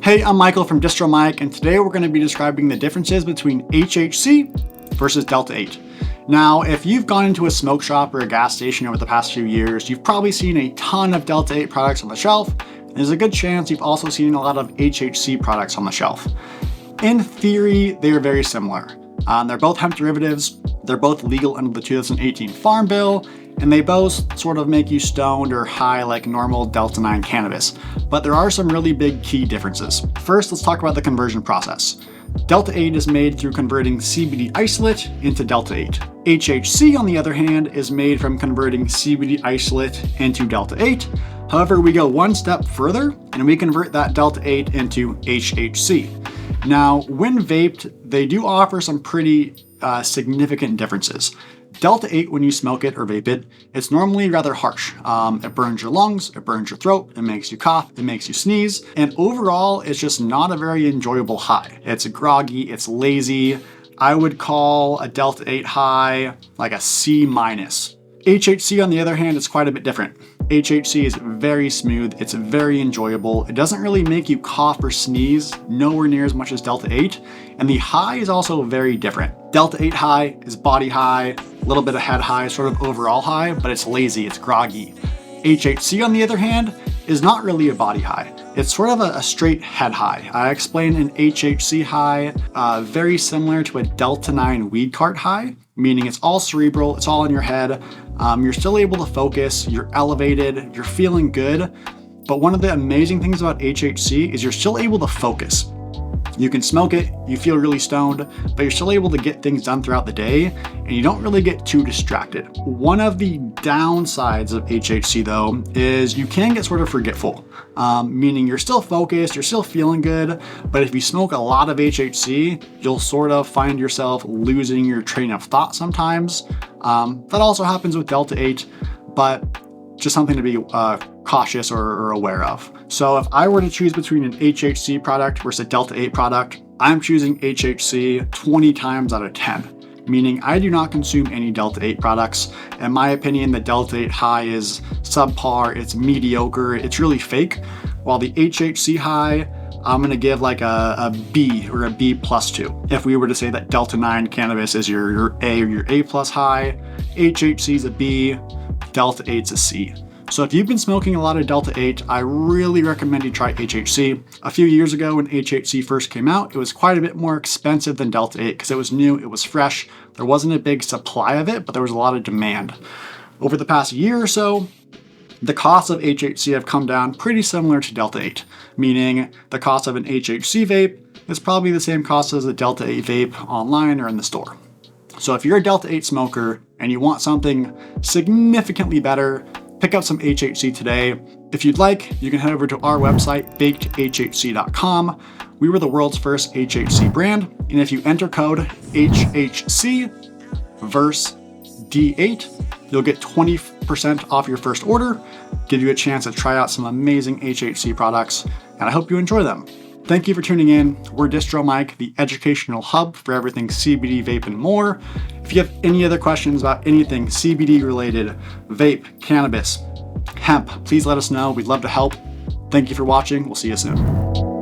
Hey, I'm Michael from Distro Mike, and today we're going to be describing the differences between HHC versus Delta 8. Now, if you've gone into a smoke shop or a gas station over the past few years, you've probably seen a ton of Delta 8 products on the shelf. There's a good chance you've also seen a lot of HHC products on the shelf. In theory, they are very similar. They're both hemp derivatives, they're both legal under the 2018 Farm Bill, and they both sort of make you stoned or high like normal Delta 9 cannabis. But there are some really big key differences. First, let's talk about the conversion process. Delta 8 is made through converting CBD isolate into Delta 8. HHC, on the other hand, is made from converting CBD isolate into Delta 8. However, we go one step further and we convert that Delta 8 into HHC. Now, when vaped, they do offer some pretty significant differences. Delta 8, when you smoke it or vape it, it's normally rather harsh. It burns your lungs, it burns your throat, it makes you cough, it makes you sneeze, and overall, it's just not a very enjoyable high. It's groggy, it's lazy. I would call a Delta 8 high like a C-. HHC, on the other hand, is quite a bit different. HHC is very smooth, it's very enjoyable, it doesn't really make you cough or sneeze, nowhere near as much as Delta 8, and the high is also very different. Delta 8 high is body high, a little bit of head high, sort of overall high, but it's lazy, it's groggy. HHC, on the other hand, is not really a body high. It's sort of a straight head high. I explained an HHC high very similar to a Delta 9 weed cart high, meaning it's all cerebral, it's all in your head. You're still able to focus, you're elevated, you're feeling good. But one of the amazing things about HHC is you're still able to focus. You can smoke it, you feel really stoned, but you're still able to get things done throughout the day, and you don't really get too distracted. One of the downsides of HHC, though, is you can get sort of forgetful, meaning you're still focused, you're still feeling good, but if you smoke a lot of HHC, you'll sort of find yourself losing your train of thought sometimes. That also happens with Delta 8, but just something to be cautious or aware of. So if I were to choose between an HHC product versus a Delta 8 product, I'm choosing HHC 20 times out of 10, meaning I do not consume any Delta 8 products. In my opinion, the Delta 8 high is subpar, it's mediocre, it's really fake, while the HHC high, I'm gonna give like a B or a B plus 2. If we were to say that Delta 9 cannabis is your A or your A plus high, HHC is a B, Delta 8's a C. So if you've been smoking a lot of Delta 8, I really recommend you try HHC. A few years ago when HHC first came out, it was quite a bit more expensive than Delta 8 because it was new, it was fresh, there wasn't a big supply of it, but there was a lot of demand. Over the past year or so, the costs of HHC have come down pretty similar to Delta 8, meaning the cost of an HHC vape is probably the same cost as a Delta 8 vape online or in the store. So if you're a Delta 8 smoker and you want something significantly better, pick up some HHC today. If you'd like, you can head over to our website, bakedhhc.com. We were the world's first HHC brand, and if you enter code HHC verse D8, you'll get 20% off your first order, give you a chance to try out some amazing HHC products, and I hope you enjoy them. Thank you for tuning in. We're Distro Mike, the educational hub for everything CBD, vape, and more. If you have any other questions about anything CBD related, vape, cannabis, hemp, please let us know. We'd love to help. Thank you for watching. We'll see you soon.